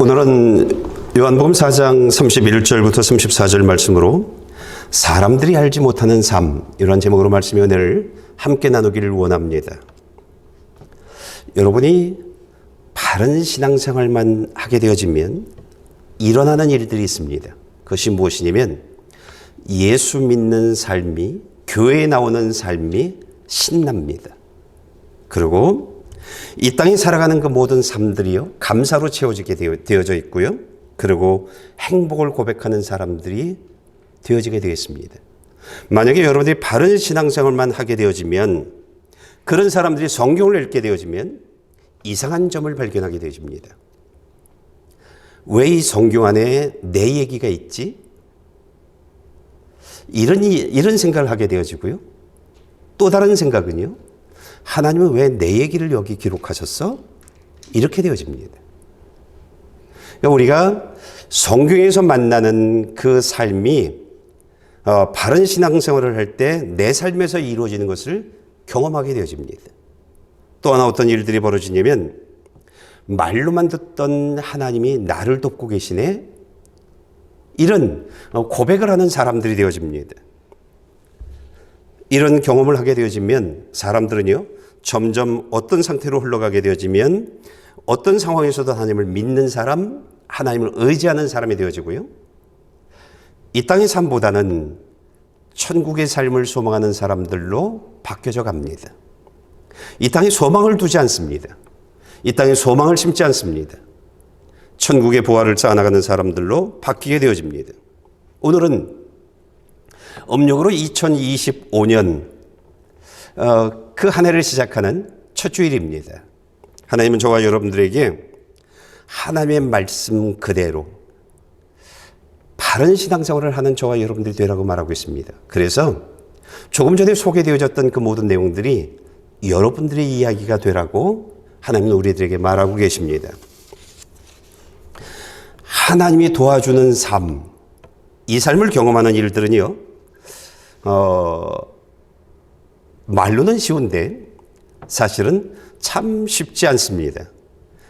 오늘은 요한복음 4장 31절부터 34절 말씀으로 사람들이 알지 못하는 삶, 이런 제목으로 말씀의 은혜를 함께 나누기를 원합니다. 여러분이 바른 신앙생활만 하게 되어지면 일어나는 일들이 있습니다. 그것이 무엇이냐면 예수 믿는 삶이, 교회에 나오는 삶이 신납니다. 그리고 이 땅에 살아가는 그 모든 삶들이요, 감사로 채워지게 되어져 있고요. 그리고 행복을 고백하는 사람들이 되어지게 되겠습니다. 만약에 여러분들이 바른 신앙생활만 하게 되어지면, 그런 사람들이 성경을 읽게 되어지면 이상한 점을 발견하게 되어집니다. 왜 이 성경 안에 내 얘기가 있지? 이런 생각을 하게 되어지고요. 또 다른 생각은요, 하나님은 왜 내 얘기를 여기 기록하셨어? 이렇게 되어집니다. 그러니까 우리가 성경에서 만나는 그 삶이 바른 신앙생활을 할 때 내 삶에서 이루어지는 것을 경험하게 되어집니다. 또 하나 어떤 일들이 벌어지냐면, 말로만 듣던 하나님이 나를 돕고 계시네? 이런 고백을 하는 사람들이 되어집니다. 이런 경험을 하게 되어지면 사람들은요, 점점 어떤 상태로 흘러가게 되어지면 어떤 상황에서도 하나님을 믿는 사람, 하나님을 의지하는 사람이 되어지고요. 이 땅의 삶보다는 천국의 삶을 소망하는 사람들로 바뀌어져 갑니다. 이 땅에 소망을 두지 않습니다. 이 땅에 소망을 심지 않습니다. 천국의 보화를 쌓아나가는 사람들로 바뀌게 되어집니다. 오늘은 음력으로 2025년 그 한 해를 시작하는 첫 주일입니다. 하나님은 저와 여러분들에게 하나님의 말씀 그대로 바른 신앙생활을 하는 저와 여러분들이 되라고 말하고 있습니다. 그래서 조금 전에 소개되어졌던 그 모든 내용들이 여러분들의 이야기가 되라고 하나님은 우리들에게 말하고 계십니다. 하나님이 도와주는 삶, 이 삶을 경험하는 일들은요, 말로는 쉬운데 사실은 참 쉽지 않습니다.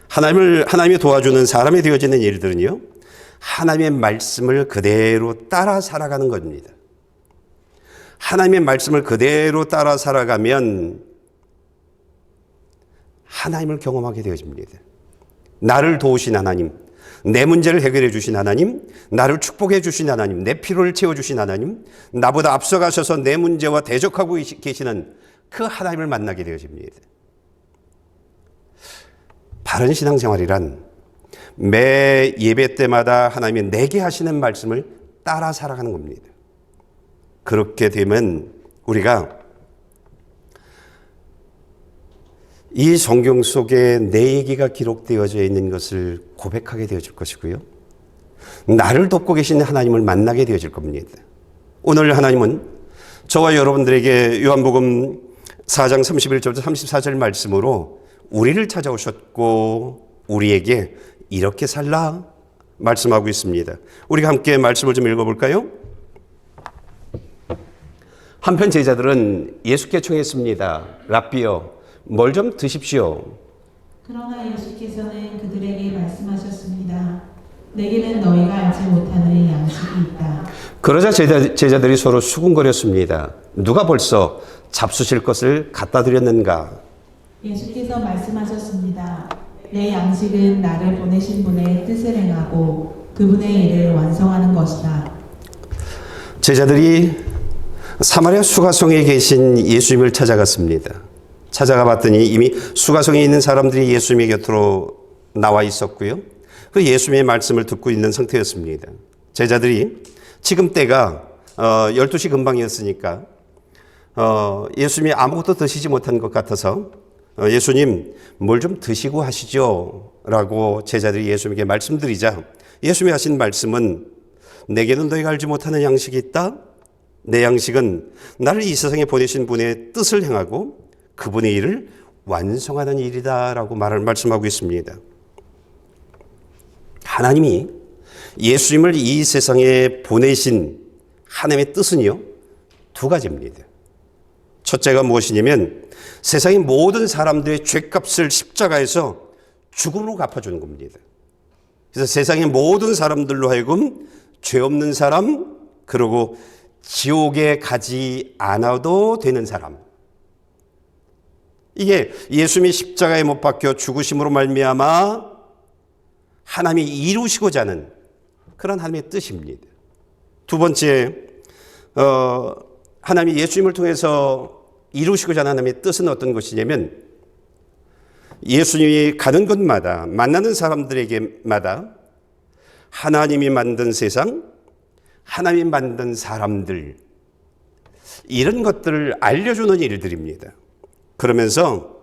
하나님이 도와주는 사람이 되어지는 일들은요, 하나님의 말씀을 그대로 따라 살아가는 겁니다. 하나님의 말씀을 그대로 따라 살아가면 하나님을 경험하게 되어집니다. 나를 도우신 하나님, 내 문제를 해결해 주신 하나님, 나를 축복해 주신 하나님, 내 필요를 채워주신 하나님, 나보다 앞서가셔서 내 문제와 대적하고 계시는 그 하나님을 만나게 되어집니다. 바른 신앙생활이란 매 예배 때마다 하나님이 내게 하시는 말씀을 따라 살아가는 겁니다. 그렇게 되면 우리가 이 성경 속에 내 얘기가 기록되어져 있는 것을 고백하게 되어질 것이고요. 나를 돕고 계신 하나님을 만나게 되어질 겁니다. 오늘 하나님은 저와 여러분들에게 요한복음 4장 31절부터 34절 말씀으로 우리를 찾아오셨고 우리에게 이렇게 살라 말씀하고 있습니다. 우리가 함께 말씀을 좀 읽어볼까요? 한편 제자들은 예수께 청했습니다. 랍비여, 뭘 좀 드십시오. 그러나 예수께서는 그들에게 말씀하셨습니다. 내게는 너희가 알지 못하는 양식이 있다. 그러자 제자들이 서로 수군거렸습니다. 누가 벌써 잡수실 것을 갖다 드렸는가? 예수께서 말씀하셨습니다. 내 양식은 나를 보내신 분의 뜻을 행하고 그분의 일을 완성하는 것이다. 제자들이 사마리아 수가성에 계신 예수님을 찾아갔습니다. 찾아가 봤더니 이미 수가성에 있는 사람들이 예수님의 곁으로 나와 있었고요. 그 예수님의 말씀을 듣고 있는 상태였습니다. 제자들이 지금 때가 12시 금방이었으니까 예수님이 아무것도 드시지 못한 것 같아서 예수님 뭘 좀 드시고 하시죠 라고 제자들이 예수님에게 말씀드리자 예수님이 하신 말씀은 내게는 너희가 알지 못하는 양식이 있다. 내 양식은 나를 이 세상에 보내신 분의 뜻을 행하고 그분의 일을 완성하는 일이다 라고 말씀하고 있습니다. 하나님이 예수님을 이 세상에 보내신 하나님의 뜻은요, 두 가지입니다. 첫째가 무엇이냐면 세상의 모든 사람들의 죄값을 십자가에서 죽음으로 갚아주는 겁니다. 그래서 세상의 모든 사람들로 하여금 죄 없는 사람, 그리고 지옥에 가지 않아도 되는 사람. 이게 예수님이 십자가에 못 박혀 죽으심으로 말미암아 하나님이 이루시고자 하는 그런 하나님의 뜻입니다. 두 번째, 하나님이 예수님을 통해서 이루시고자 하는 하나님의 뜻은 어떤 것이냐면, 예수님이 가는 곳마다 만나는 사람들에게마다 하나님이 만든 세상, 하나님이 만든 사람들, 이런 것들을 알려주는 일들입니다. 그러면서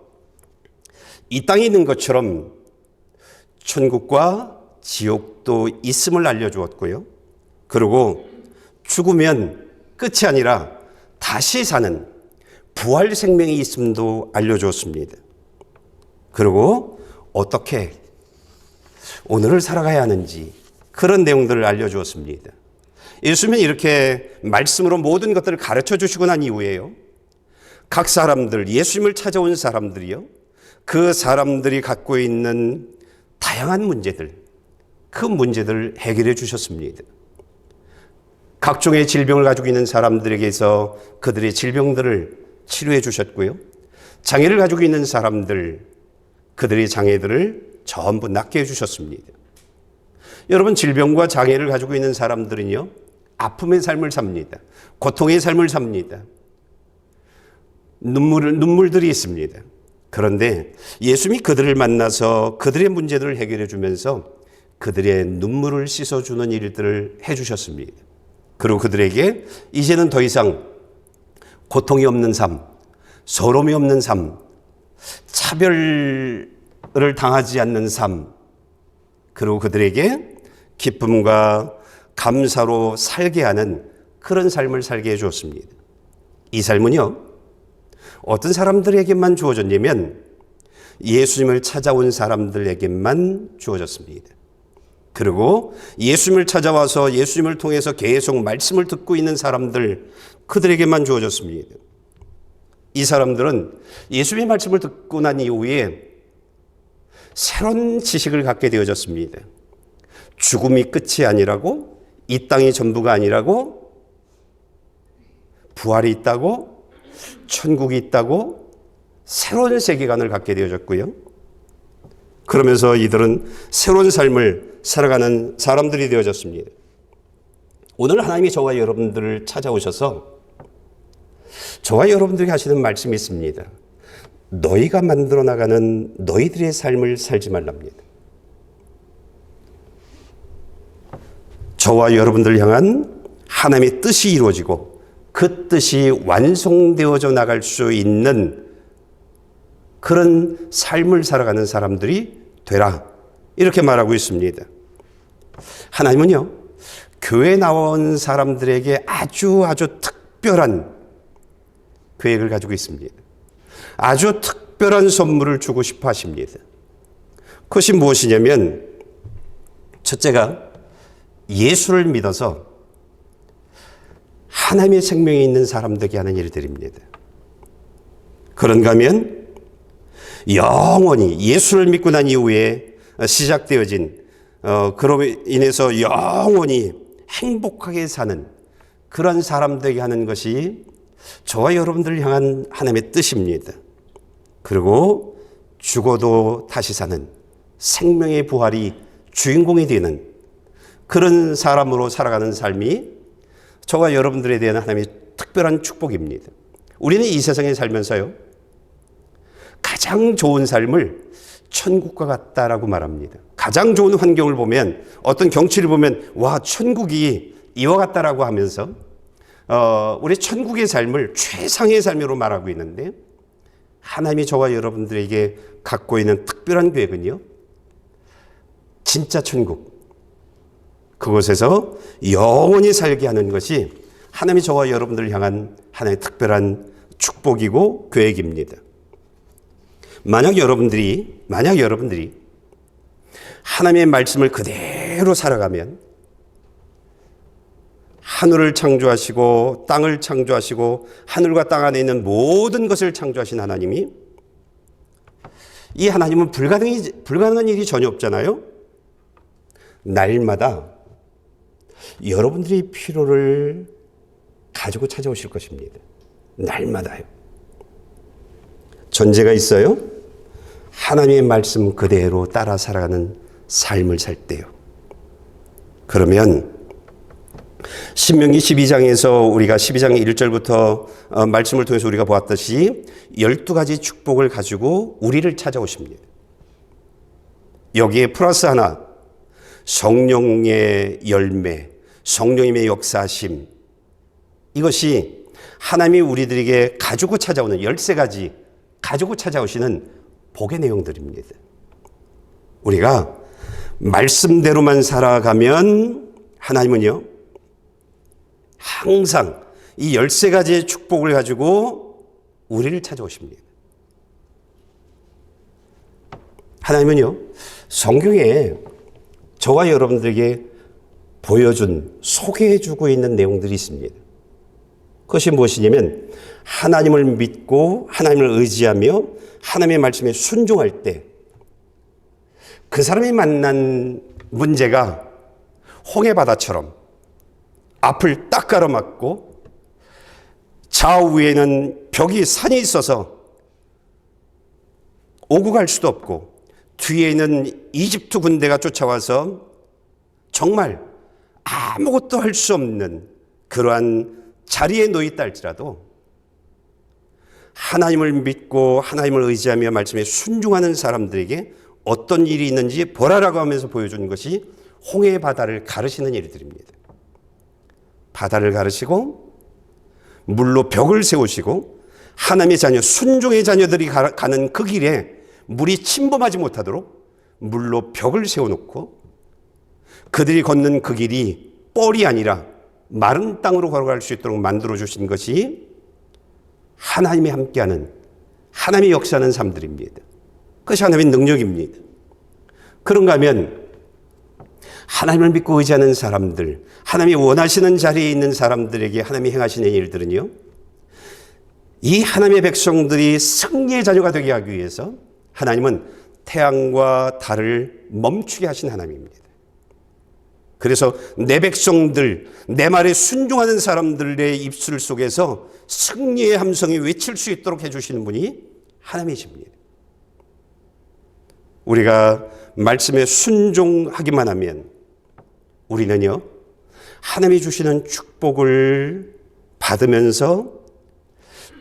이 땅에 있는 것처럼 천국과 지옥도 있음을 알려주었고요. 그리고 죽으면 끝이 아니라 다시 사는 부활 생명이 있음도 알려주었습니다. 그리고 어떻게 오늘을 살아가야 하는지 그런 내용들을 알려주었습니다. 예수님은 이렇게 말씀으로 모든 것들을 가르쳐 주시고 난 이후에요, 각 사람들, 예수님을 찾아온 사람들이요, 그 사람들이 갖고 있는 다양한 문제들, 그 문제들을 해결해 주셨습니다. 각종의 질병을 가지고 있는 사람들에게서 그들의 질병들을 치료해 주셨고요, 장애를 가지고 있는 사람들, 그들의 장애들을 전부 낫게 해 주셨습니다. 여러분, 질병과 장애를 가지고 있는 사람들은요, 아픔의 삶을 삽니다. 고통의 삶을 삽니다. 눈물들이 있습니다. 그런데 예수님이 그들을 만나서 그들의 문제들을 해결해 주면서 그들의 눈물을 씻어주는 일들을 해주셨습니다. 그리고 그들에게 이제는 더 이상 고통이 없는 삶, 서러움이 없는 삶, 차별을 당하지 않는 삶, 그리고 그들에게 기쁨과 감사로 살게 하는 그런 삶을 살게 해주었습니다. 이 삶은요, 어떤 사람들에게만 주어졌냐면 예수님을 찾아온 사람들에게만 주어졌습니다. 그리고 예수님을 찾아와서 예수님을 통해서 계속 말씀을 듣고 있는 사람들, 그들에게만 주어졌습니다. 이 사람들은 예수님의 말씀을 듣고 난 이후에 새로운 지식을 갖게 되어졌습니다. 죽음이 끝이 아니라고, 이 땅이 전부가 아니라고, 부활이 있다고, 천국이 있다고, 새로운 세계관을 갖게 되어졌고요. 그러면서 이들은 새로운 삶을 살아가는 사람들이 되어졌습니다. 오늘 하나님이 저와 여러분들을 찾아오셔서 저와 여러분들에게 하시는 말씀이 있습니다. 너희가 만들어 나가는 너희들의 삶을 살지 말랍니다. 저와 여러분들을 향한 하나님의 뜻이 이루어지고 그 뜻이 완성되어져 나갈 수 있는 그런 삶을 살아가는 사람들이 되라, 이렇게 말하고 있습니다. 하나님은요, 교회에 나온 사람들에게 아주 특별한 계획을 가지고 있습니다. 아주 특별한 선물을 주고 싶어 하십니다. 그것이 무엇이냐면, 첫째가 예수를 믿어서 하나님의 생명이 있는 사람들에게 하는 일들입니다. 그런가 하면 영원히 예수를 믿고 난 이후에 시작되어진 그로 인해서 영원히 행복하게 사는 그런 사람들에게 하는 것이 저와 여러분들을 향한 하나님의 뜻입니다. 그리고 죽어도 다시 사는 생명의 부활이 주인공이 되는 그런 사람으로 살아가는 삶이 저와 여러분들에 대한 하나님의 특별한 축복입니다. 우리는 이 세상에 살면서요, 가장 좋은 삶을 천국과 같다라고 말합니다. 가장 좋은 환경을 보면, 어떤 경치를 보면 와, 천국이 이와 같다라고 하면서 우리 천국의 삶을 최상의 삶으로 말하고 있는데, 하나님이 저와 여러분들에게 갖고 있는 특별한 계획은요, 진짜 천국, 그곳에서 영원히 살게 하는 것이 하나님이 저와 여러분들을 향한 하나님의 특별한 축복이고 계획입니다. 만약 여러분들이 하나님의 말씀을 그대로 살아가면, 하늘을 창조하시고 땅을 창조하시고 하늘과 땅 안에 있는 모든 것을 창조하신 하나님이, 이 하나님은 불가능한 일이 전혀 없잖아요. 날마다 여러분들의 필요를 가지고 찾아오실 것입니다. 날마다요. 전제가 있어요. 하나님의 말씀 그대로 따라 살아가는 삶을 살 때요. 그러면 신명기 12장에서 우리가 12장 1절부터 말씀을 통해서 우리가 보았듯이 12가지 축복을 가지고 우리를 찾아오십니다. 여기에 플러스 하나, 성령의 열매, 성령님의 역사심, 이것이 하나님이 우리들에게 가지고 찾아오는 13가지 가지고 찾아오시는 복의 내용들입니다. 우리가 말씀대로만 살아가면 하나님은요, 항상 이 13가지의 축복을 가지고 우리를 찾아오십니다. 하나님은요, 성경에 저와 여러분들에게 보여준, 소개해주고 있는 내용들이 있습니다. 그것이 무엇이냐면 하나님을 믿고 하나님을 의지하며 하나님의 말씀에 순종할 때 그 사람이 만난 문제가 홍해바다처럼 앞을 딱 가로막고 좌우에는 벽이 산이 있어서 오고 갈 수도 없고 뒤에는 이집트 군대가 쫓아와서 정말 아무것도 할 수 없는 그러한 자리에 놓여 있다 할지라도 하나님을 믿고 하나님을 의지하며 말씀에 순종하는 사람들에게 어떤 일이 있는지 보라라고 하면서 보여주는 것이 홍해의 바다를 가르시는 일들입니다. 바다를 가르시고 물로 벽을 세우시고 하나님의 자녀, 순종의 자녀들이 가는 그 길에 물이 침범하지 못하도록 물로 벽을 세워놓고 그들이 걷는 그 길이 뻘이 아니라 마른 땅으로 걸어갈 수 있도록 만들어주신 것이 하나님이 함께하는, 하나님이 역사하는 삶들입니다. 그것이 하나님의 능력입니다. 그런가 하면 하나님을 믿고 의지하는 사람들, 하나님이 원하시는 자리에 있는 사람들에게 하나님이 행하시는 일들은요, 이 하나님의 백성들이 승리의 자녀가 되게 하기 위해서 하나님은 태양과 달을 멈추게 하신 하나님입니다. 그래서 내 백성들, 내 말에 순종하는 사람들의 입술 속에서 승리의 함성이 외칠 수 있도록 해주시는 분이 하나님이십니다. 우리가 말씀에 순종하기만 하면 우리는요, 하나님이 주시는 축복을 받으면서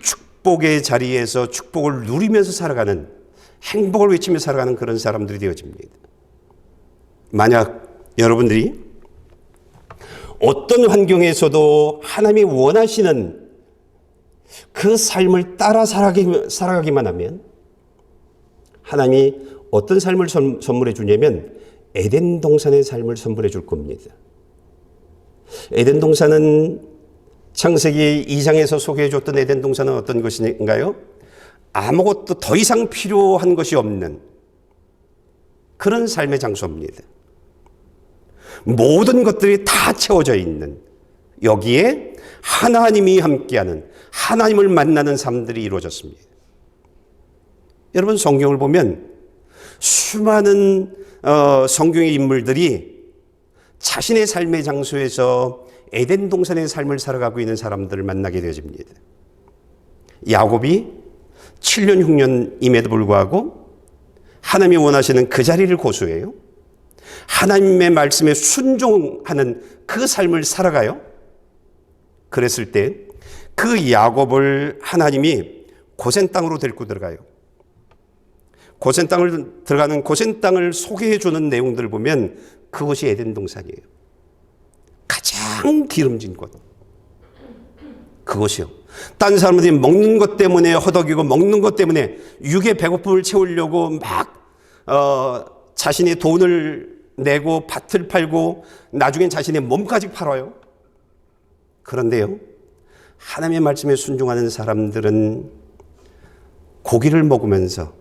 축복의 자리에서 축복을 누리면서 살아가는, 행복을 외치며 살아가는 그런 사람들이 되어집니다. 만약 여러분들이 어떤 환경에서도 하나님이 원하시는 그 삶을 따라 살아가기만 하면 하나님이 어떤 삶을 선물해 주냐면 에덴 동산의 삶을 선물해 줄 겁니다. 에덴 동산은 창세기 2장에서 소개해 줬던 에덴 동산은 어떤 것인가요? 아무것도 더 이상 필요한 것이 없는 그런 삶의 장소입니다. 모든 것들이 다 채워져 있는, 여기에 하나님이 함께하는, 하나님을 만나는 삶들이 이루어졌습니다. 여러분, 성경을 보면 수많은 성경의 인물들이 자신의 삶의 장소에서 에덴 동산의 삶을 살아가고 있는 사람들을 만나게 되어집니다. 야곱이 7년 흉년임에도 불구하고 하나님이 원하시는 그 자리를 고수해요. 하나님의 말씀에 순종하는 그 삶을 살아가요. 그랬을 때 그 야곱을 하나님이 고센 땅으로 데리고 들어가요. 고센 땅을 들어가는 고센 땅을 소개해 주는 내용들을 보면 그것이 에덴 동산이에요. 가장 기름진 곳. 그것이요. 딴 사람들이 먹는 것 때문에 허덕이고 먹는 것 때문에 육의 배고픔을 채우려고 막 자신의 돈을 내고 밭을 팔고 나중엔 자신의 몸까지 팔아요. 그런데요, 하나님의 말씀에 순종하는 사람들은 고기를 먹으면서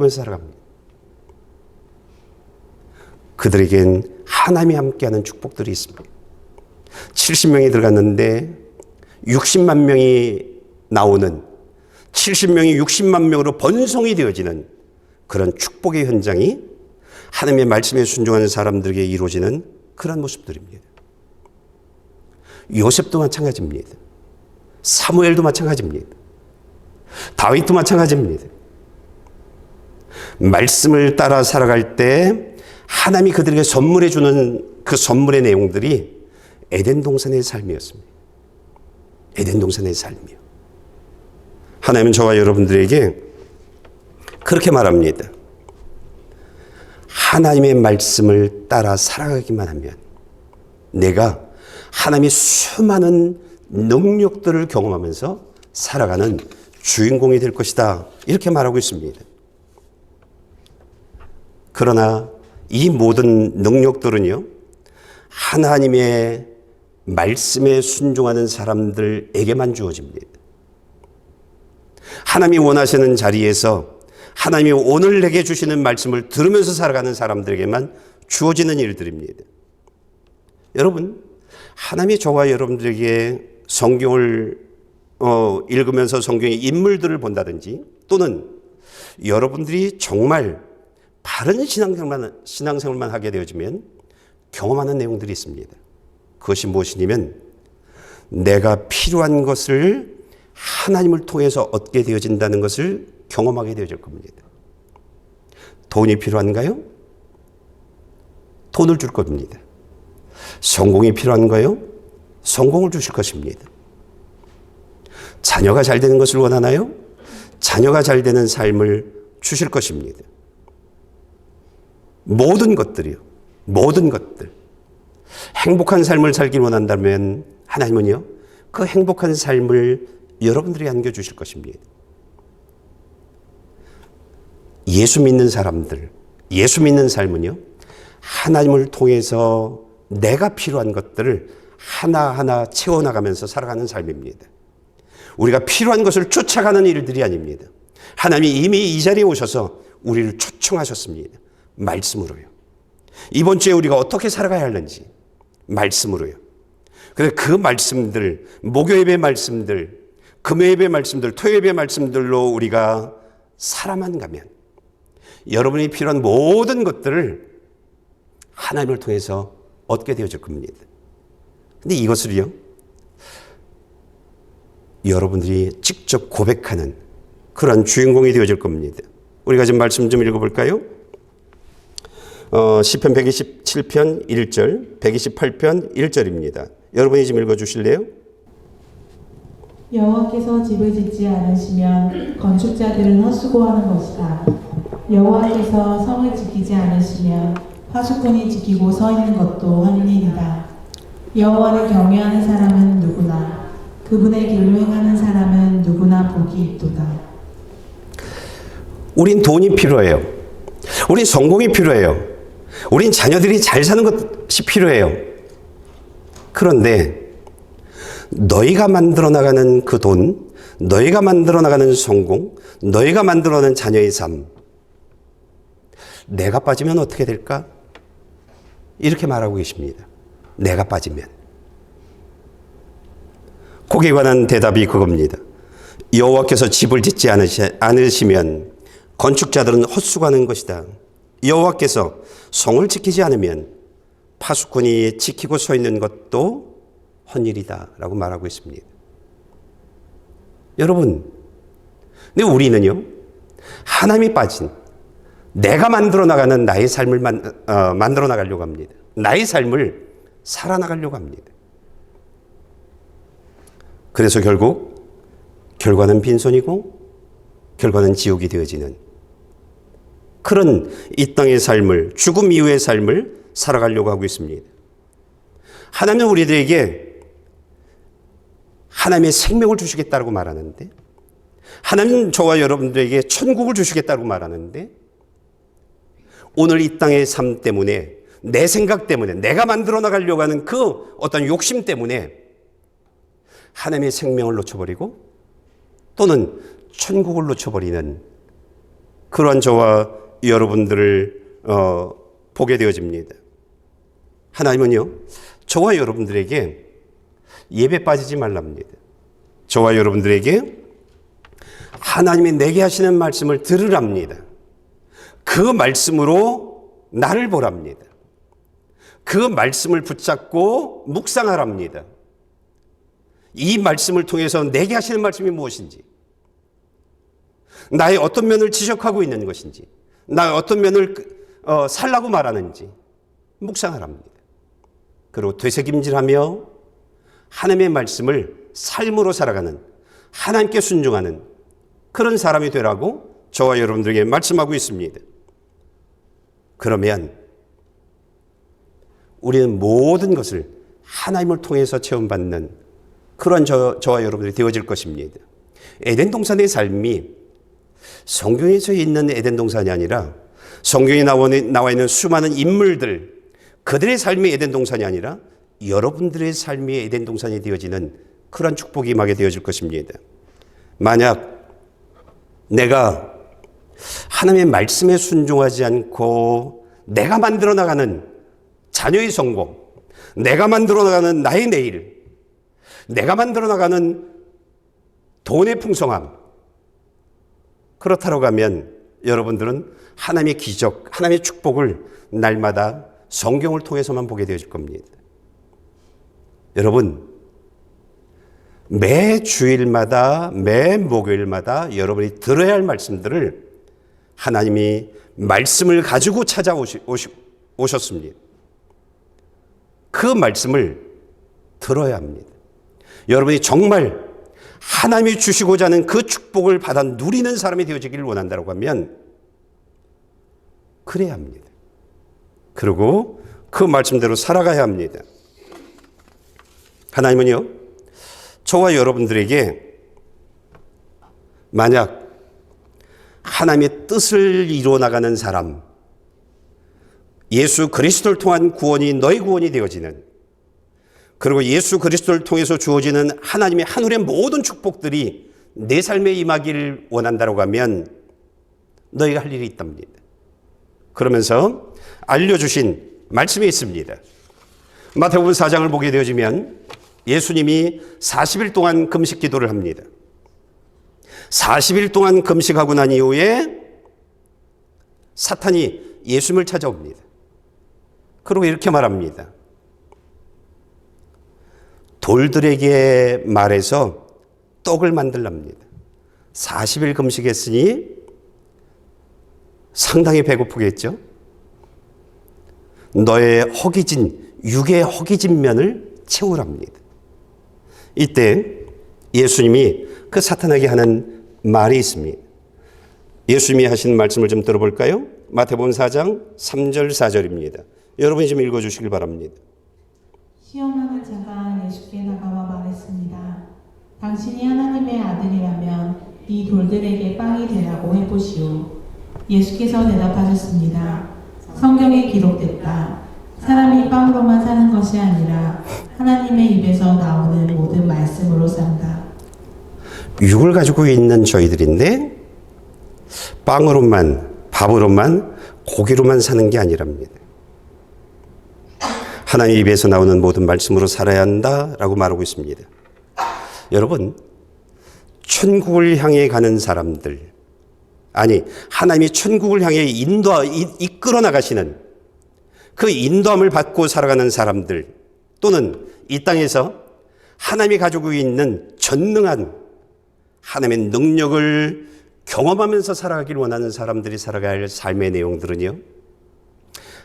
살아갑니다. 그들에겐 하나님이 함께하는 축복들이 있습니다. 70명이 들어갔는데 60만 명이 나오는, 70명이 60만 명으로 번성이 되어지는 그런 축복의 현장이 하나님의 말씀에 순종하는 사람들에게 이루어지는 그런 모습들입니다. 요셉도 마찬가지입니다. 사무엘도 마찬가지입니다. 다윗도 마찬가지입니다. 말씀을 따라 살아갈 때 하나님이 그들에게 선물해 주는 그 선물의 내용들이 에덴 동산의 삶이었습니다. 에덴 동산의 삶이요. 하나님은 저와 여러분들에게 그렇게 말합니다. 하나님의 말씀을 따라 살아가기만 하면 내가 하나님의 수많은 능력들을 경험하면서 살아가는 주인공이 될 것이다. 이렇게 말하고 있습니다. 그러나 이 모든 능력들은요, 하나님의 말씀에 순종하는 사람들에게만 주어집니다. 하나님이 원하시는 자리에서 하나님이 오늘 내게 주시는 말씀을 들으면서 살아가는 사람들에게만 주어지는 일들입니다. 여러분, 하나님이 저와 여러분들에게 성경을 읽으면서 성경의 인물들을 본다든지 또는 여러분들이 정말 바른 신앙생활만 하게 되어지면 경험하는 내용들이 있습니다. 그것이 무엇이냐면 내가 필요한 것을 하나님을 통해서 얻게 되어진다는 것을 경험하게 되어질 겁니다. 돈이 필요한가요? 돈을 줄 겁니다. 성공이 필요한가요? 성공을 주실 것입니다. 자녀가 잘 되는 것을 원하나요? 자녀가 잘 되는 삶을 주실 것입니다. 모든 것들이요. 모든 것들. 행복한 삶을 살길 원한다면 하나님은요, 그 행복한 삶을 여러분들이 안겨주실 것입니다. 예수 믿는 사람들, 예수 믿는 삶은요, 하나님을 통해서 내가 필요한 것들을 하나하나 채워나가면서 살아가는 삶입니다. 우리가 필요한 것을 쫓아가는 일들이 아닙니다. 하나님이 이미 이 자리에 오셔서 우리를 초청하셨습니다. 말씀으로요. 이번 주에 우리가 어떻게 살아가야 하는지 말씀으로요. 그래서 그 말씀들, 목요예배 말씀들, 금요예배 말씀들, 토요예배 말씀들로 우리가 살아만 가면 여러분이 필요한 모든 것들을 하나님을 통해서 얻게 되어질 겁니다. 근데 이것을요, 여러분들이 직접 고백하는 그런 주인공이 되어질 겁니다. 우리가 지금 말씀 좀 읽어볼까요? 시편 127편 1절, 128편 1절입니다. 여러분이 지금 읽어주실래요? 여호와께서 집을 짓지 않으시면 건축자들은 헛수고하는 것이다. 여호와께서 성을 지키지 않으시면 파수꾼이 지키고 서 있는 것도 헛일이다. 여호와를 경외하는 사람은 누구나 그분의 길로 행하는 사람은 누구나 복이 있도다. 우린 돈이 필요해요. 우린 성공이 필요해요. 우린 자녀들이 잘 사는 것이 필요해요. 그런데 너희가 만들어 나가는 그 돈, 너희가 만들어 나가는 성공, 너희가 만들어 나가는 자녀의 삶, 내가 빠지면 어떻게 될까? 이렇게 말하고 계십니다. 내가 빠지면. 거기에 관한 대답이 그겁니다. 여호와께서 집을 짓지 않으시면 건축자들은 헛수고하는 것이다. 여호와께서 성을 지키지 않으면 파수꾼이 지키고 서 있는 것도 헛일이다 라고 말하고 있습니다. 여러분, 근데 우리는요, 하나님이 빠진 내가 만들어 나가는 나의 삶을 만들어 나가려고 합니다. 나의 삶을 살아나가려고 합니다. 그래서 결과는 빈손이고 결과는 지옥이 되어지는 그런 이 땅의 삶을, 죽음 이후의 삶을 살아가려고 하고 있습니다. 하나님은 우리들에게 하나님의 생명을 주시겠다고 말하는데, 하나님은 저와 여러분들에게 천국을 주시겠다고 말하는데, 오늘 이 땅의 삶 때문에, 내 생각 때문에, 내가 만들어 나가려고 하는 그 어떤 욕심 때문에 하나님의 생명을 놓쳐버리고 또는 천국을 놓쳐버리는 그러한 저와 여러분들을 보게 되어집니다. 하나님은요, 저와 여러분들에게 예배 빠지지 말랍니다. 저와 여러분들에게 하나님이 내게 하시는 말씀을 들으랍니다. 그 말씀으로 나를 보랍니다. 그 말씀을 붙잡고 묵상하랍니다. 이 말씀을 통해서 내게 하시는 말씀이 무엇인지, 나의 어떤 면을 지적하고 있는 것인지, 나의 어떤 면을 살라고 말하는지 묵상하랍니다. 그리고 되새김질하며 하나님의 말씀을 삶으로 살아가는, 하나님께 순종하는 그런 사람이 되라고 저와 여러분들에게 말씀하고 있습니다. 그러면 우리는 모든 것을 하나님을 통해서 체험받는 그런 저와 여러분들이 되어질 것입니다. 에덴 동산의 삶이 성경에서 있는 에덴 동산이 아니라, 성경에 나와 있는 수많은 인물들, 그들의 삶이 에덴 동산이 아니라 여러분들의 삶이 에덴 동산이 되어지는 그런 축복이 임하게 되어질 것입니다. 만약 내가 하나님의 말씀에 순종하지 않고 내가 만들어 나가는 자녀의 성공, 내가 만들어 나가는 나의 내일, 내가 만들어 나가는 돈의 풍성함, 그렇다고 하면 여러분들은 하나님의 기적, 하나님의 축복을 날마다 성경을 통해서만 보게 되어질 겁니다. 여러분, 매 주일마다, 매 목요일마다 여러분이 들어야 할 말씀들을 하나님이 말씀을 가지고 찾아오셨습니다. 그 말씀을 들어야 합니다. 여러분이 정말 하나님이 주시고자 하는 그 축복을 받아 누리는 사람이 되어지기를 원한다고 하면 그래야 합니다. 그리고 그 말씀대로 살아가야 합니다. 하나님은요, 저와 여러분들에게 만약 하나님의 뜻을 이루어 나가는 사람, 예수 그리스도를 통한 구원이 너의 구원이 되어지는, 그리고 예수 그리스도를 통해서 주어지는 하나님의 하늘의 모든 축복들이 내 삶에 임하기를 원한다고 하면 너희가 할 일이 있답니다. 그러면서 알려주신 말씀이 있습니다. 마태복음 4장을 보게 되어지면 예수님이 40일 동안 금식 기도를 합니다. 40일 동안 금식하고 난 이후에 사탄이 예수님을 찾아옵니다. 그리고 이렇게 말합니다. 돌들에게 말해서 떡을 만들랍니다. 40일 금식했으니 상당히 배고프겠죠? 너의 육의 허기진 면을 채우랍니다. 이때 예수님이 그 사탄에게 하는 말이 있습니다. 예수님이 하신 말씀을 좀 들어볼까요? 마태복음 4장 3절 4절입니다. 여러분이 좀 읽어주시길 바랍니다. 시험하는 자가 예수께 다가와 말했습니다. 당신이 하나님의 아들이라면 이 돌들에게 빵이 되라고 해보시오. 예수께서 대답하셨습니다. 성경에 기록됐다. 사람이 빵으로만 사는 것이 아니라 하나님의 입에서 나오는 모든 말씀으로 산다. 육을 가지고 있는 저희들인데 빵으로만, 밥으로만, 고기로만 사는 게 아니랍니다. 하나님 입에서 나오는 모든 말씀으로 살아야 한다라고 말하고 있습니다. 여러분, 천국을 향해 가는 사람들, 아니 하나님이 천국을 향해 이끌어 나가시는 그 인도함을 받고 살아가는 사람들, 또는 이 땅에서 하나님이 가지고 있는 전능한 하나님의 능력을 경험하면서 살아가길 원하는 사람들이 살아갈 삶의 내용들은요,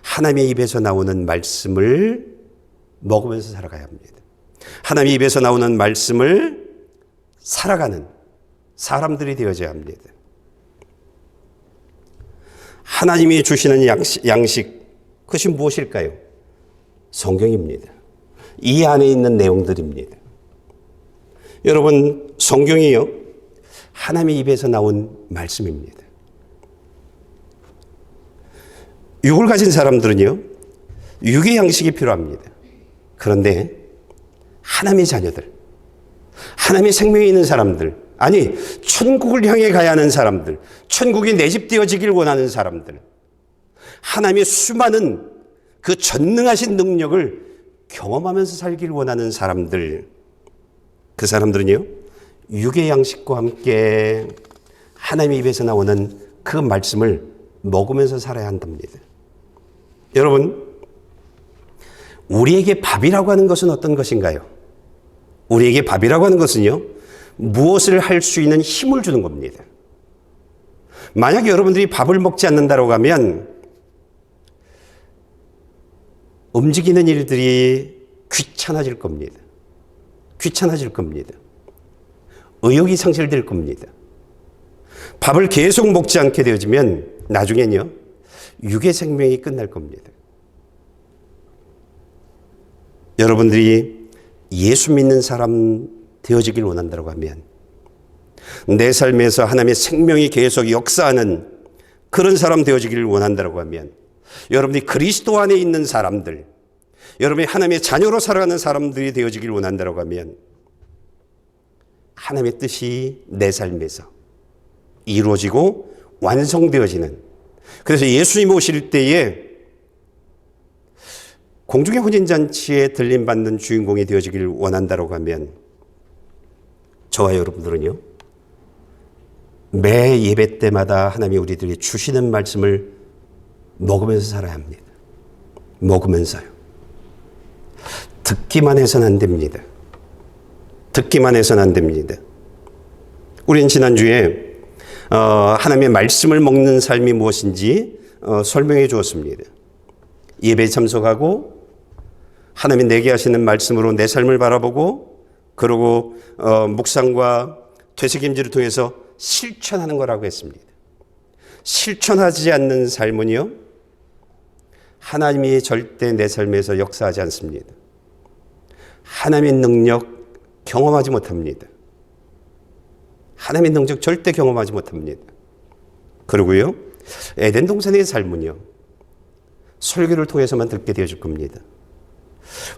하나님의 입에서 나오는 말씀을 먹으면서 살아가야 합니다. 하나님의 입에서 나오는 말씀을 살아가는 사람들이 되어져야 합니다. 하나님이 주시는 양식, 그것이 무엇일까요? 성경입니다. 이 안에 있는 내용들입니다. 여러분, 성경이요, 하나님의 입에서 나온 말씀입니다. 육을 가진 사람들은요, 육의 양식이 필요합니다. 그런데 하나님의 자녀들, 하나님의 생명이 있는 사람들, 아니 천국을 향해 가야 하는 사람들, 천국이 내 집 되어지길 원하는 사람들, 하나님의 수많은 그 전능하신 능력을 경험하면서 살길 원하는 사람들, 그 사람들은요, 육의 양식과 함께 하나님의 입에서 나오는 그 말씀을 먹으면서 살아야 한답니다. 여러분, 우리에게 밥이라고 하는 것은 어떤 것인가요? 우리에게 밥이라고 하는 것은요, 무엇을 할 수 있는 힘을 주는 겁니다. 만약에 여러분들이 밥을 먹지 않는다고 하면 움직이는 일들이 귀찮아질 겁니다. 귀찮아질 겁니다. 의욕이 상실될 겁니다. 밥을 계속 먹지 않게 되어지면 나중엔요, 육의 생명이 끝날 겁니다. 여러분들이 예수 믿는 사람 되어지길 원한다고 하면, 내 삶에서 하나님의 생명이 계속 역사하는 그런 사람 되어지기를 원한다고 하면, 여러분이 그리스도 안에 있는 사람들, 여러분이 하나님의 자녀로 살아가는 사람들이 되어지기를 원한다고 하면, 하나님의 뜻이 내 삶에서 이루어지고 완성되어지는, 그래서 예수님 오실 때에 공중의 혼인잔치에 들림받는 주인공이 되어지기를 원한다고 하면, 저와 여러분들은요, 매 예배 때마다 하나님이 우리들에게 주시는 말씀을 먹으면서 살아야 합니다. 먹으면서요. 듣기만 해서는 안 됩니다. 듣기만 해서는 안 됩니다. 우리는 지난주에 하나님의 말씀을 먹는 삶이 무엇인지 설명해 주었습니다. 예배에 참석하고 하나님이 내게 하시는 말씀으로 내 삶을 바라보고, 그리고 묵상과 되새김질을 통해서 실천하는 거라고 했습니다. 실천하지 않는 삶은요, 하나님이 절대 내 삶에서 역사하지 않습니다. 하나님의 능력 경험하지 못합니다. 하나님의 능력 절대 경험하지 못합니다. 그리고요, 에덴 동산의 삶은요, 설교를 통해서만 듣게 되어질 겁니다.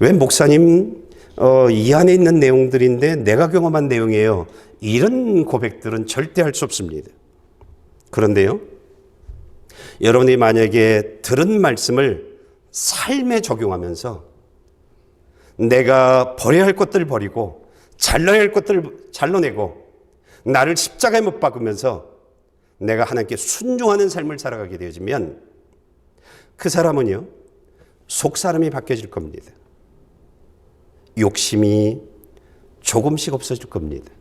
왜 목사님 이 안에 있는 내용들인데 내가 경험한 내용이에요, 이런 고백들은 절대 할 수 없습니다. 그런데요, 여러분이 만약에 들은 말씀을 삶에 적용하면서 내가 버려야 할 것들을 버리고 잘라야 할 것들을 잘라내고 나를 십자가에 못 박으면서 내가 하나님께 순종하는 삶을 살아가게 되어지면, 그 사람은요, 속사람이 바뀌어질 겁니다. 욕심이 조금씩 없어질 겁니다.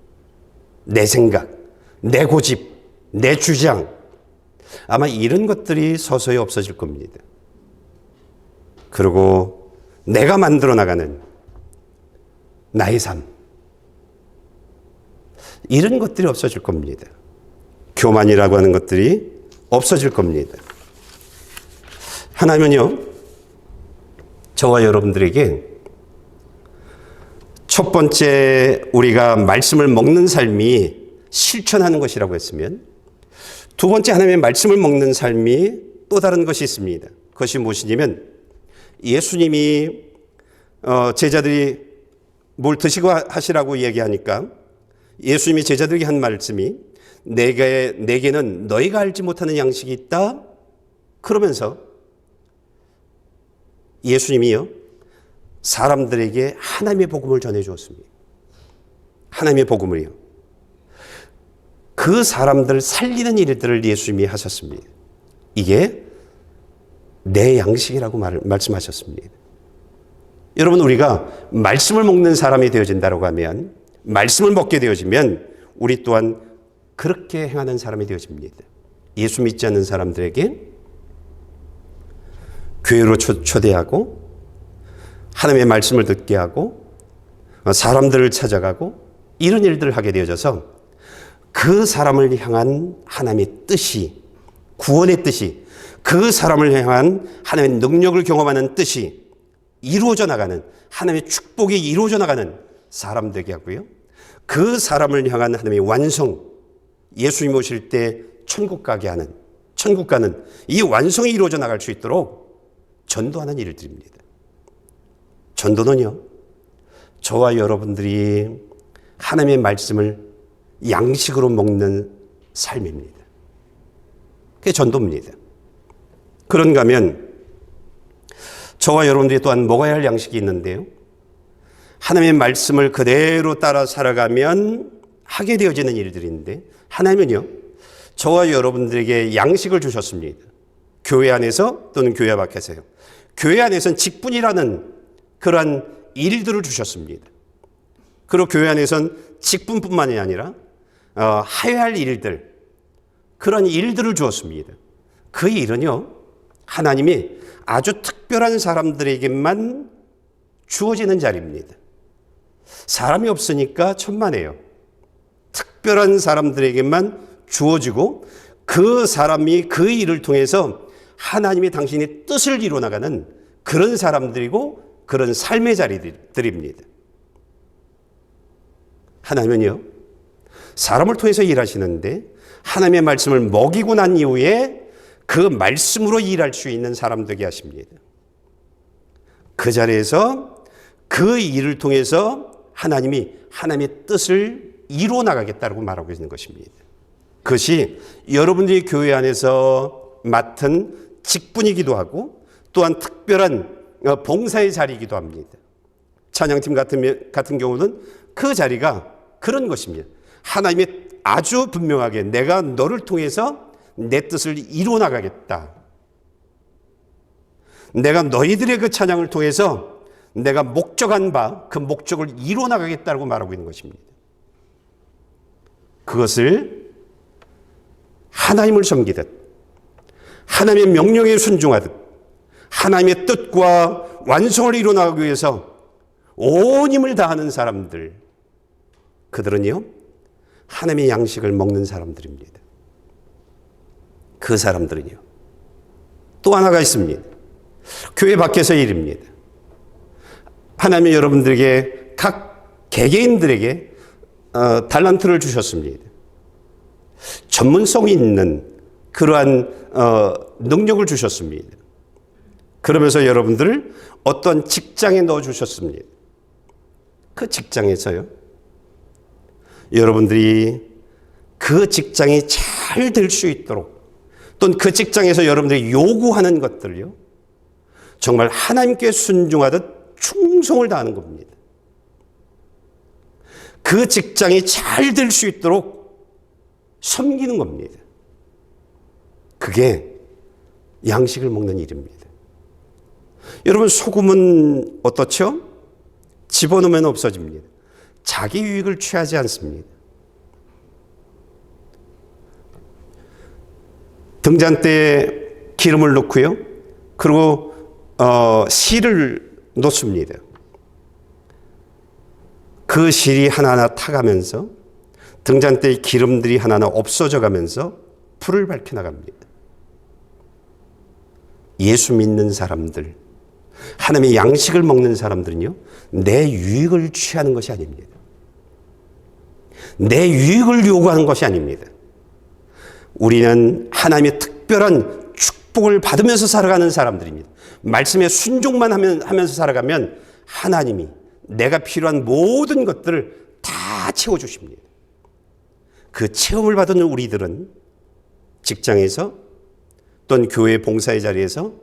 내 생각, 내 고집, 내 주장, 아마 이런 것들이 서서히 없어질 겁니다. 그리고 내가 만들어 나가는 나의 삶, 이런 것들이 없어질 겁니다. 교만이라고 하는 것들이 없어질 겁니다. 하나님은요, 저와 여러분들에게 첫 번째 우리가 말씀을 먹는 삶이 실천하는 것이라고 했으면, 두 번째 하나님의 말씀을 먹는 삶이 또 다른 것이 있습니다. 그것이 무엇이냐면, 예수님이 제자들이 뭘 드시고 하시라고 얘기하니까 예수님이 제자들에게 한 말씀이, 내게는 너희가 알지 못하는 양식이 있다. 그러면서 예수님이요, 사람들에게 하나님의 복음을 전해 주었습니다. 하나님의 복음을요. 그 사람들을 살리는 일들을 예수님이 하셨습니다. 이게 내 양식이라고 말씀하셨습니다. 여러분, 우리가 말씀을 먹는 사람이 되어진다고 하면, 말씀을 먹게 되어지면 우리 또한 그렇게 행하는 사람이 되어집니다. 예수 믿지 않는 사람들에게 교회로 초대하고 하나님의 말씀을 듣게 하고 사람들을 찾아가고 이런 일들을 하게 되어져서 그 사람을 향한 하나님의 뜻이, 구원의 뜻이, 그 사람을 향한 하나님의 능력을 경험하는 뜻이 이루어져 나가는, 하나님의 축복이 이루어져 나가는 사람 되게 하고요, 그 사람을 향한 하나님의 완성, 예수님 오실 때 천국 가게 하는, 천국 가는 이 완성이 이루어져 나갈 수 있도록 전도하는 일들입니다. 전도는요, 저와 여러분들이 하나님의 말씀을 양식으로 먹는 삶입니다. 그게 전도입니다. 그런가 하면 저와 여러분들이 또한 먹어야 할 양식이 있는데요, 하나님의 말씀을 그대로 따라 살아가면 하게 되어지는 일들인데, 하나님은요, 저와 여러분들에게 양식을 주셨습니다. 교회 안에서 또는 교회 밖에서요. 교회 안에서는 직분이라는 그러한 일들을 주셨습니다. 그리고 교회 안에서는 직분뿐만이 아니라 해야 할 일들, 그런 일들을 주었습니다. 그 일은요, 하나님이 아주 특별한 사람들에게만 주어지는 자리입니다. 사람이 없으니까 천만에요. 특별한 사람들에게만 주어지고 그 사람이 그 일을 통해서 하나님이 당신의 뜻을 이루어나가는 그런 사람들이고 그런 삶의 자리들입니다. 하나님은요, 사람을 통해서 일하시는데 하나님의 말씀을 먹이고 난 이후에 그 말씀으로 일할 수 있는 사람 되게 하십니다. 그 자리에서 그 일을 통해서 하나님이 하나님의 뜻을 이루어 나가겠다고 말하고 있는 것입니다. 그것이 여러분들이 교회 안에서 맡은 직분이기도 하고 또한 특별한 봉사의 자리이기도 합니다. 찬양팀 같은 경우는 그 자리가 그런 것입니다. 하나님이 아주 분명하게 내가 너를 통해서 내 뜻을 이루어 나가겠다. 내가 너희들의 그 찬양을 통해서 내가 목적한 바 그 목적을 이루어 나가겠다고 말하고 있는 것입니다. 그것을 하나님을 섬기듯 하나님의 명령에 순종하듯 하나님의 뜻과 완성을 이루어 나가기 위해서 온 힘을 다하는 사람들, 그들은요 하나님의 양식을 먹는 사람들입니다. 그 사람들은요 또 하나가 있습니다. 교회 밖에서의 일입니다. 하나님이 여러분들에게 각 개개인들에게 달란트를 주셨습니다. 전문성이 있는 그러한 능력을 주셨습니다. 그러면서 여러분들을 어떤 직장에 넣어주셨습니다. 그 직장에서요 여러분들이 그 직장이 잘 될 수 있도록 또는 그 직장에서 여러분들이 요구하는 것들요 정말 하나님께 순종하듯 충성을 다하는 겁니다. 그 직장이 잘 될 수 있도록 섬기는 겁니다. 그게 양식을 먹는 일입니다. 여러분, 소금은 어떻죠? 집어넣으면 없어집니다. 자기 유익을 취하지 않습니다. 등잔대에 기름을 넣고요. 그리고 실을 놓습니다. 그 실이 하나하나 타가면서 등잔대의 기름들이 하나하나 없어져 가면서 불을 밝혀나갑니다. 예수 믿는 사람들, 하나님의 양식을 먹는 사람들은요 내 유익을 취하는 것이 아닙니다. 내 유익을 요구하는 것이 아닙니다. 우리는 하나님의 특별한 축복을 받으면서 살아가는 사람들입니다. 말씀에 순종만 하면서 살아가면 하나님이 내가 필요한 모든 것들을 다 채워주십니다. 그 체험을 받은 우리들은 직장에서 또는 교회 봉사의 자리에서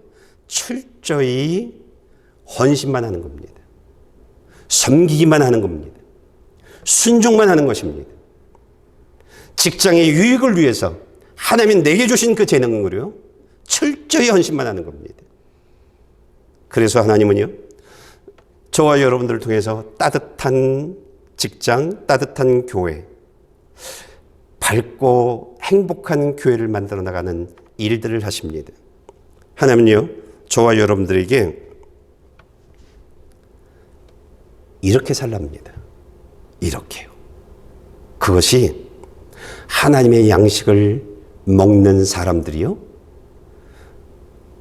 철저히 헌신만 하는 겁니다. 섬기기만 하는 겁니다. 순종만 하는 것입니다. 직장의 유익을 위해서 하나님이 내게 주신 그 재능으로요 철저히 헌신만 하는 겁니다. 그래서 하나님은요 저와 여러분들을 통해서 따뜻한 직장, 따뜻한 교회, 밝고 행복한 교회를 만들어 나가는 일들을 하십니다. 하나님은요 저와 여러분들에게 이렇게 살랍니다. 이렇게요. 그것이 하나님의 양식을 먹는 사람들이요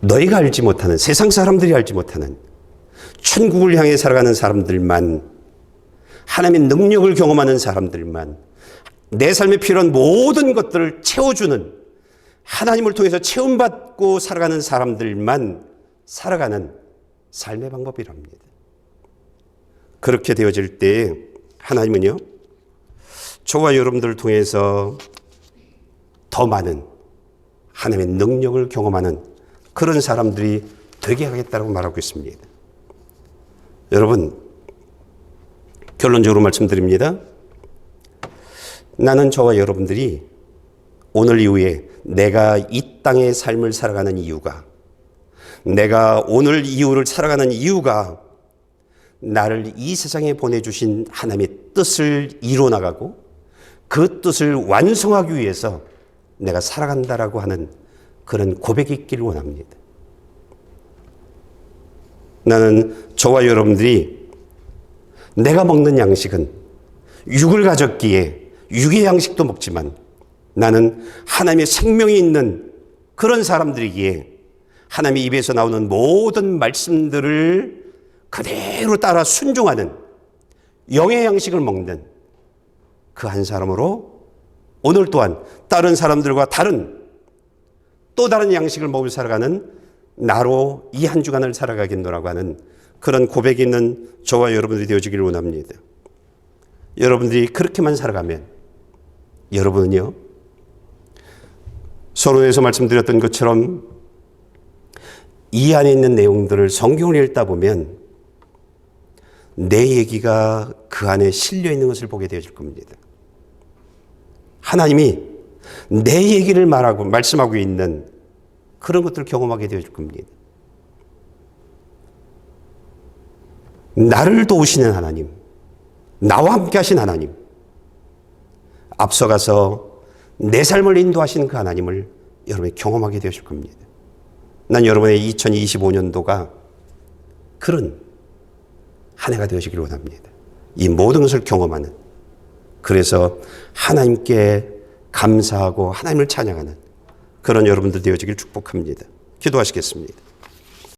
너희가 알지 못하는, 세상 사람들이 알지 못하는 천국을 향해 살아가는 사람들만, 하나님의 능력을 경험하는 사람들만, 내 삶에 필요한 모든 것들을 채워주는, 하나님을 통해서 체험받고 살아가는 사람들만 살아가는 삶의 방법이랍니다. 그렇게 되어질 때 하나님은요 저와 여러분들을 통해서 더 많은 하나님의 능력을 경험하는 그런 사람들이 되게 하겠다고 말하고 있습니다. 여러분, 결론적으로 말씀드립니다. 나는 저와 여러분들이 오늘 이후에 내가 이 땅의 삶을 살아가는 이유가, 내가 오늘 이후를 살아가는 이유가 나를 이 세상에 보내주신 하나님의 뜻을 이루어나가고 그 뜻을 완성하기 위해서 내가 살아간다라고 하는 그런 고백이 있기를 원합니다. 나는 저와 여러분들이 내가 먹는 양식은 육을 가졌기에 육의 양식도 먹지만 나는 하나님의 생명이 있는 그런 사람들이기에 하나님의 입에서 나오는 모든 말씀들을 그대로 따라 순종하는 영의 양식을 먹는 그 한 사람으로 오늘 또한 다른 사람들과 다른 또 다른 양식을 먹으며 살아가는 나로 이 한 주간을 살아가겠노라고 하는 그런 고백이 있는 저와 여러분들이 되어지기를 원합니다. 여러분들이 그렇게만 살아가면 여러분은요, 서론에서 말씀드렸던 것처럼 이 안에 있는 내용들을 성경을 읽다 보면 내 얘기가 그 안에 실려 있는 것을 보게 되어질 겁니다. 하나님이 내 얘기를 말씀하고 있는 그런 것들을 경험하게 되어질 겁니다. 나를 도우시는 하나님, 나와 함께 하신 하나님, 앞서가서 내 삶을 인도하시는 그 하나님을 여러분이 경험하게 되어질 겁니다. 난 여러분의 2025년도가 그런 한 해가 되어지기를 원합니다. 이 모든 것을 경험하는, 그래서 하나님께 감사하고 하나님을 찬양하는 그런 여러분들 되어지길 축복합니다. 기도하시겠습니다.